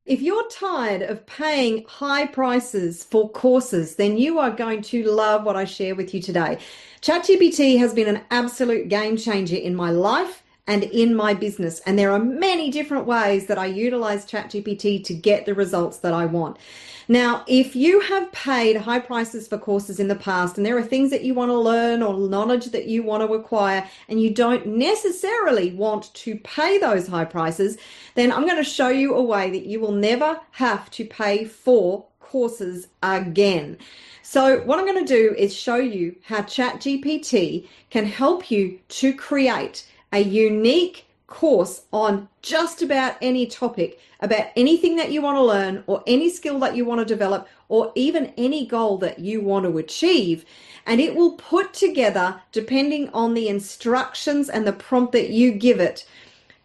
If you're tired of paying high prices for courses, then you are going to love what I share with you today. ChatGPT has been an absolute game changer in my life and in my business. And there are many different ways that I utilize ChatGPT to get the results that I want. Now, if you have paid high prices for courses in the past and there are things that you want to learn or knowledge that you want to acquire and you don't necessarily want to pay those high prices, then I'm going to show you a way that you will never have to pay for courses again. So what I'm going to do is show you how ChatGPT can help you to create a unique course on just about any topic, about anything that you want to learn or any skill that you want to develop or even any goal that you want to achieve. And it will put together, depending on the instructions and the prompt that you give it,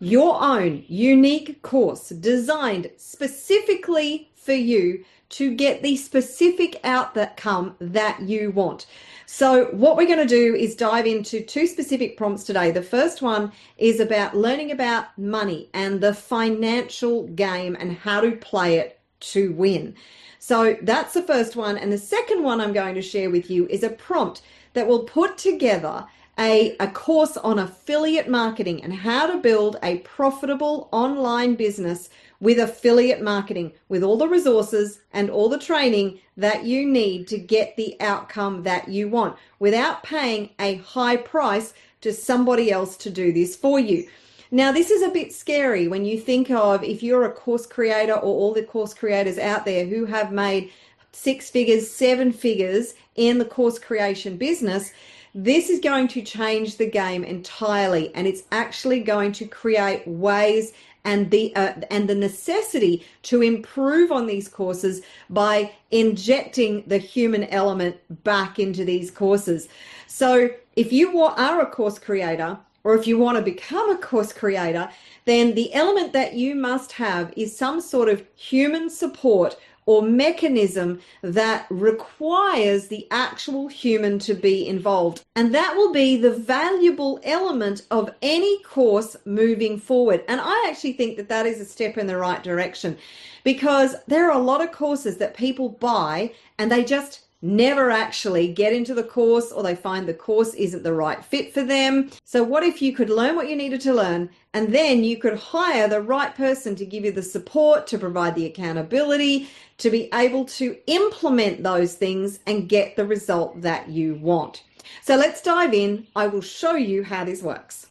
your own unique course designed specifically for you to get the specific outcome that you want. So what we're going to do is dive into two specific prompts today. The first one is about learning about money and the financial game and how to play it to win. So that's the first one. And the second one I'm going to share with you is a prompt that will put together a course on affiliate marketing and how to build a profitable online business with affiliate marketing, with all the resources and all the training that you need to get the outcome that you want without paying a high price to somebody else to do this for you. Now, this is a bit scary when you think of if you're a course creator or all the course creators out there who have made 6 figures, 7 figures in the course creation business. This is going to change the game entirely, and it's actually going to create ways and the necessity to improve on these courses by injecting the human element back into these courses. So if you are a course creator, or if you want to become a course creator, then the element that you must have is some sort of human support or mechanism that requires the actual human to be involved. And that will be the valuable element of any course moving forward. And I actually think that that is a step in the right direction, because there are a lot of courses that people buy and they just never actually get into the course, or they find the course isn't the right fit for them. So what if you could learn what you needed to learn, and then you could hire the right person to give you the support, to provide the accountability, to be able to implement those things and get the result that you want. So let's dive in. I will show you how this works.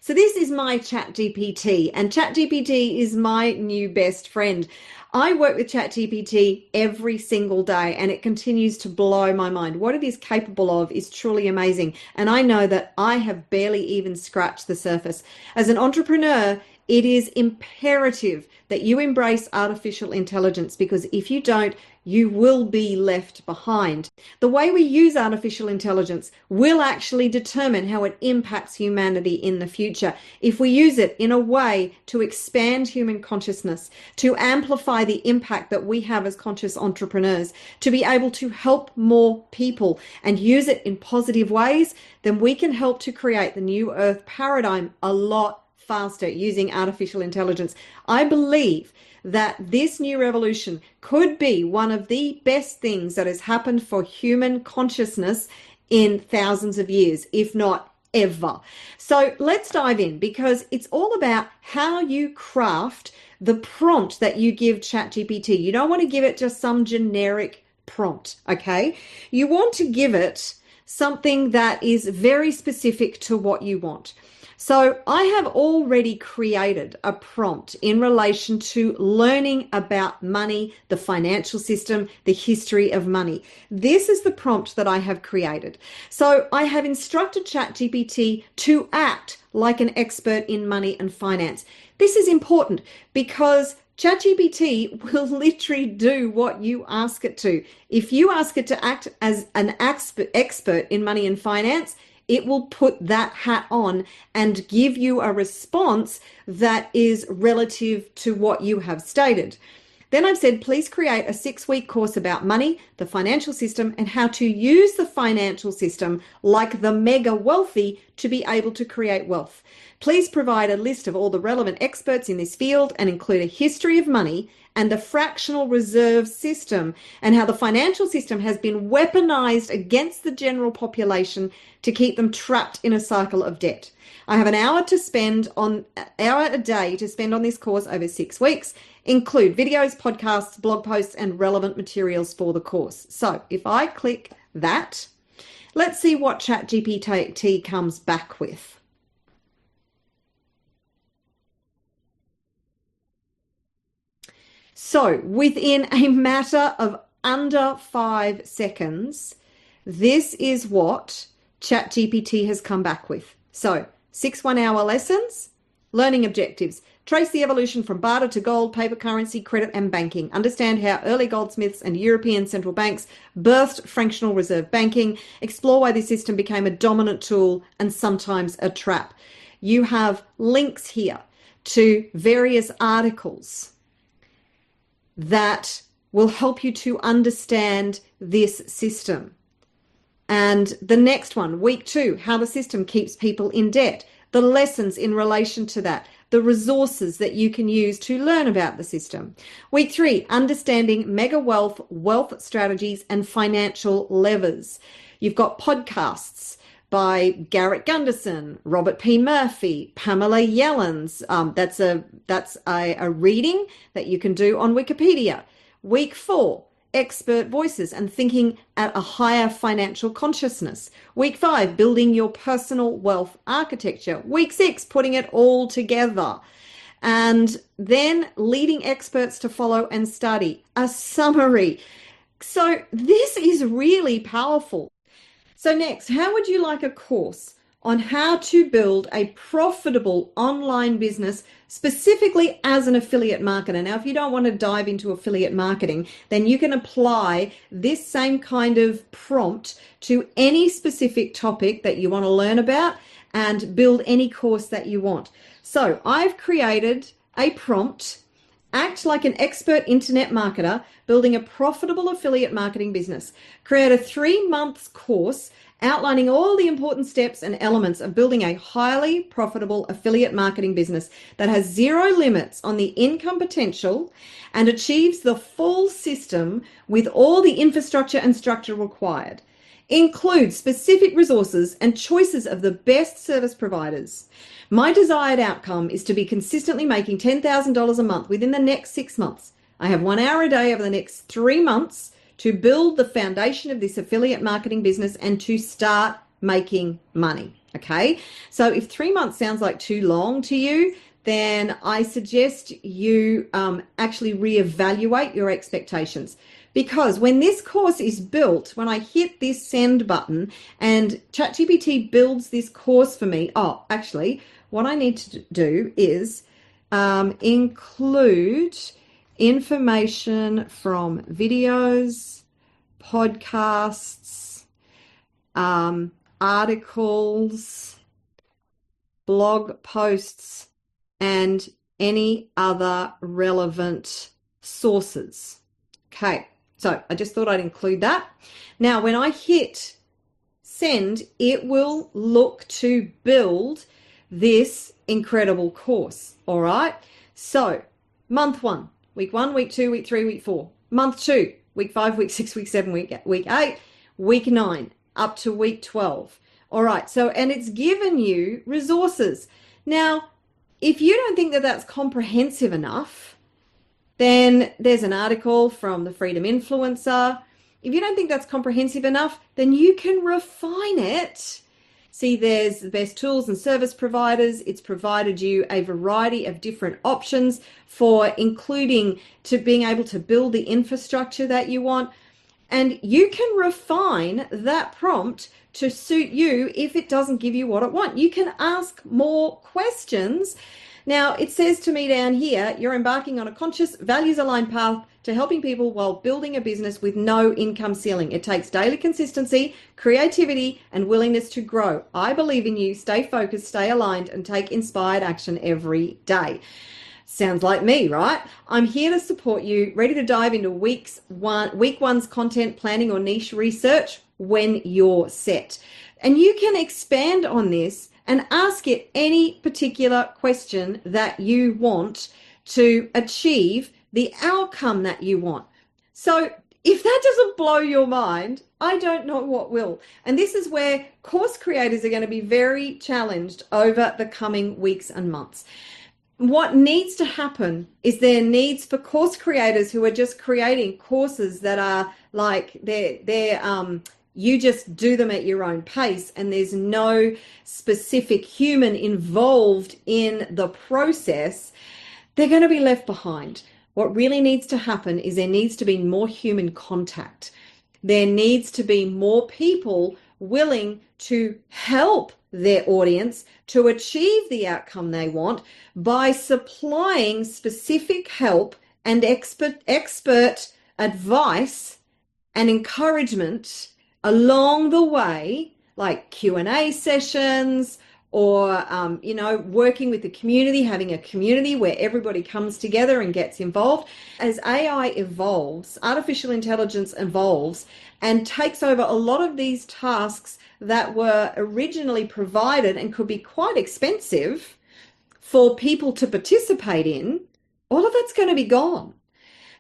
So this is my ChatGPT, and ChatGPT is my new best friend. I work with ChatGPT every single day, and it continues to blow my mind. What it is capable of is truly amazing. And I know that I have barely even scratched the surface. As an entrepreneur, it is imperative that you embrace artificial intelligence, because if you don't, you will be left behind. The way we use artificial intelligence will actually determine how it impacts humanity in the future. If we use it in a way to expand human consciousness, to amplify the impact that we have as conscious entrepreneurs, to be able to help more people and use it in positive ways, then we can help to create the new earth paradigm a lot faster using artificial intelligence. I believe that this new revolution could be one of the best things that has happened for human consciousness in thousands of years, if not ever. So let's dive in, because it's all about how you craft the prompt that you give ChatGPT. You don't want to give it just some generic prompt, okay? You want to give it something that is very specific to what you want. So I have already created a prompt in relation to learning about money, the financial system, the history of money. This is the prompt that I have created. So I have instructed ChatGPT to act like an expert in money and finance. This is important because ChatGPT will literally do what you ask it to. If you ask it to act as an expert in money and finance, it will put that hat on and give you a response that is relative to what you have stated. Then I've said, please create a 6-week course about money, the financial system, and how to use the financial system like the mega wealthy to be able to create wealth. Please provide a list of all the relevant experts in this field and include a history of money and the fractional reserve system and how the financial system has been weaponized against the general population to keep them trapped in a cycle of debt. I have an hour a day to spend on this course over 6 weeks, include videos, podcasts, blog posts, and relevant materials for the course. So if I click that, let's see what ChatGPT comes back with. So within a matter of under 5 seconds, this is what ChatGPT has come back with. So 6 one-hour lessons, learning objectives, trace the evolution from barter to gold, paper currency, credit, and banking. Understand how early goldsmiths and European central banks birthed fractional reserve banking. Explore why this system became a dominant tool and sometimes a trap. You have links here to various articles that will help you to understand this system. And the next one, week 2, how the system keeps people in debt, the lessons in relation to that, the resources that you can use to learn about the system. Week 3, understanding mega wealth, wealth strategies, and financial levers. You've got podcasts by Garrett Gunderson, Robert P. Murphy, Pamela Yellens. That's a reading that you can do on Wikipedia. Week 4, expert voices and thinking at a higher financial consciousness. Week 5, building your personal wealth architecture. Week 6, putting it all together. And then leading experts to follow and study. A summary. So this is really powerful. So next, how would you like a course on how to build a profitable online business specifically as an affiliate marketer? Now, if you don't want to dive into affiliate marketing, then you can apply this same kind of prompt to any specific topic that you want to learn about and build any course that you want. So I've created a prompt. Act like an expert internet marketer building a profitable affiliate marketing business. Create a 3-month course outlining all the important steps and elements of building a highly profitable affiliate marketing business that has 0 limits on the income potential and achieves the full system with all the infrastructure and structure required. Include specific resources and choices of the best service providers. My desired outcome is to be consistently making $10,000 a month within the next 6 months. I have 1 hour a day over the next 3 months to build the foundation of this affiliate marketing business and to start making money. Okay, so if 3 months sounds like too long to you, then I suggest you actually reevaluate your expectations. Because when this course is built, when I hit this send button and ChatGPT builds this course for me, actually, what I need to do is include information from videos, podcasts, articles, blog posts, and any other relevant sources. Okay, so I just thought I'd include that. Now, when I hit send, it will look to build this incredible course. All right, so month 1, week 1, week 2, week 3, week 4. Month 2, week 5, week 6, week 7, week 8, week 9, up to week 12. All right, so, and it's given you resources. Now, if you don't think that that's comprehensive enough, then there's an article from the Freedom Influencer. If you don't think that's comprehensive enough, then you can refine it. See, there's the best tools and service providers. It's provided you a variety of different options for including to being able to build the infrastructure that you want. And you can refine that prompt to suit you if it doesn't give you what it wants. You can ask more questions. Now, it says to me down here, you're embarking on a conscious, values-aligned path to helping people while building a business with no income ceiling. It takes daily consistency, creativity, and willingness to grow. I believe in you. Stay focused, stay aligned, and take inspired action every day. Sounds like me, right? I'm here to support you, ready to dive into week one's content planning or niche research when you're set. And you can expand on this and ask it any particular question that you want to achieve the outcome that you want. So if that doesn't blow your mind, I don't know what will. And this is where course creators are going to be very challenged over the coming weeks and months. What needs to happen is there needs for course creators who are just creating courses that are like you just do them at your own pace and there's no specific human involved in the process. They're going to be left behind. What really needs to happen is there needs to be more human contact. There needs to be more people willing to help their audience to achieve the outcome they want by supplying specific help and expert advice and encouragement along the way, like Q&A sessions, or working with the community, having a community where everybody comes together and gets involved. As AI evolves, artificial intelligence evolves and takes over a lot of these tasks that were originally provided and could be quite expensive for people to participate in, all of that's going to be gone.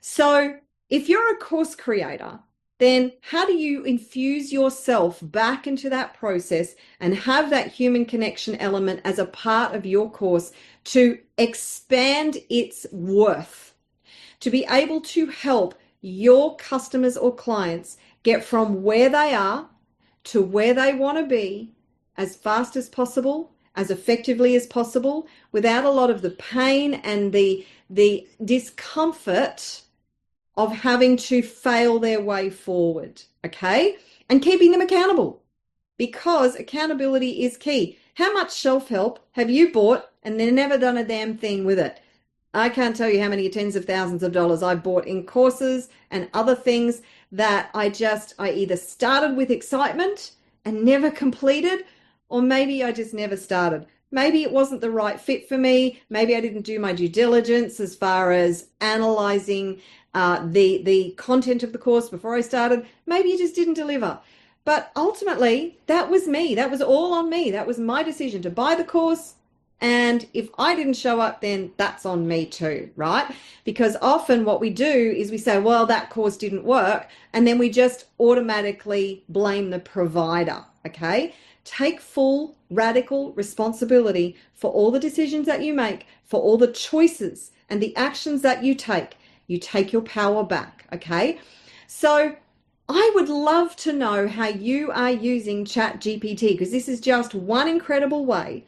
So if you're a course creator, then how do you infuse yourself back into that process and have that human connection element as a part of your course to expand its worth, to be able to help your customers or clients get from where they are to where they want to be as fast as possible, as effectively as possible, without a lot of the pain and the discomfort of having to fail their way forward, okay? And keeping them accountable, because accountability is key. How much self-help have you bought and then never done a damn thing with it? I can't tell you how many tens of thousands of dollars I bought in courses and other things that I either started with excitement and never completed, or maybe I just never started. Maybe it wasn't the right fit for me. Maybe I didn't do my due diligence as far as analyzing the content of the course before I started. Maybe it just didn't deliver. But ultimately, that was me. That was all on me. That was my decision to buy the course. And if I didn't show up, then that's on me too, right? Because often what we do is we say, well, that course didn't work. And then we just automatically blame the provider, okay? Take full radical responsibility for all the decisions that you make, for all the choices and the actions that you take. You take your power back, okay? So I would love to know how you are using ChatGPT, because this is just one incredible way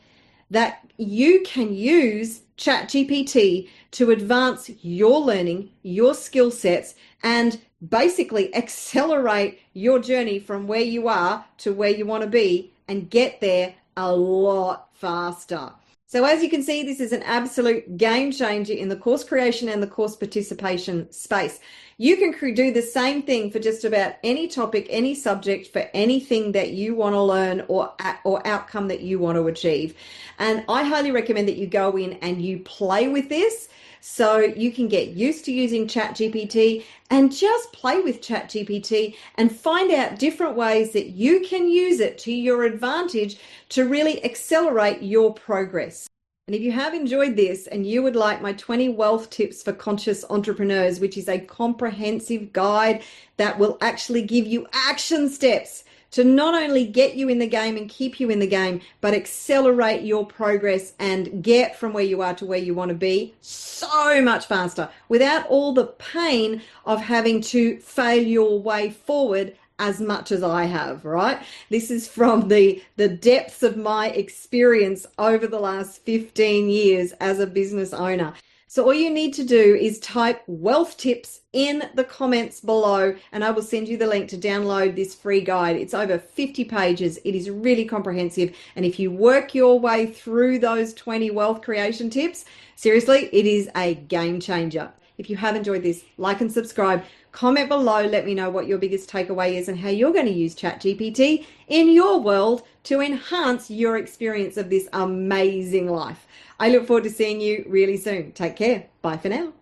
that you can use ChatGPT to advance your learning, your skill sets, and basically accelerate your journey from where you are to where you want to be and get there a lot faster. So as you can see, this is an absolute game changer in the course creation and the course participation space. You can do the same thing for just about any topic, any subject, for anything that you want to learn or outcome that you want to achieve. And I highly recommend that you go in and you play with this so you can get used to using ChatGPT and just play with ChatGPT and find out different ways that you can use it to your advantage to really accelerate your progress. And if you have enjoyed this and you would like my 20 wealth tips for conscious entrepreneurs, which is a comprehensive guide that will actually give you action steps to not only get you in the game and keep you in the game, but accelerate your progress and get from where you are to where you want to be so much faster without all the pain of having to fail your way forward as much as I have, right? This is from the depths of my experience over the last 15 years as a business owner. So all you need to do is type wealth tips in the comments below and I will send you the link to download this free guide. It's over 50 pages. It is really comprehensive. And if you work your way through those 20 wealth creation tips, seriously, it is a game changer. If you have enjoyed this, like and subscribe. Comment below, let me know what your biggest takeaway is and how you're going to use ChatGPT in your world to enhance your experience of this amazing life. I look forward to seeing you really soon. Take care. Bye for now.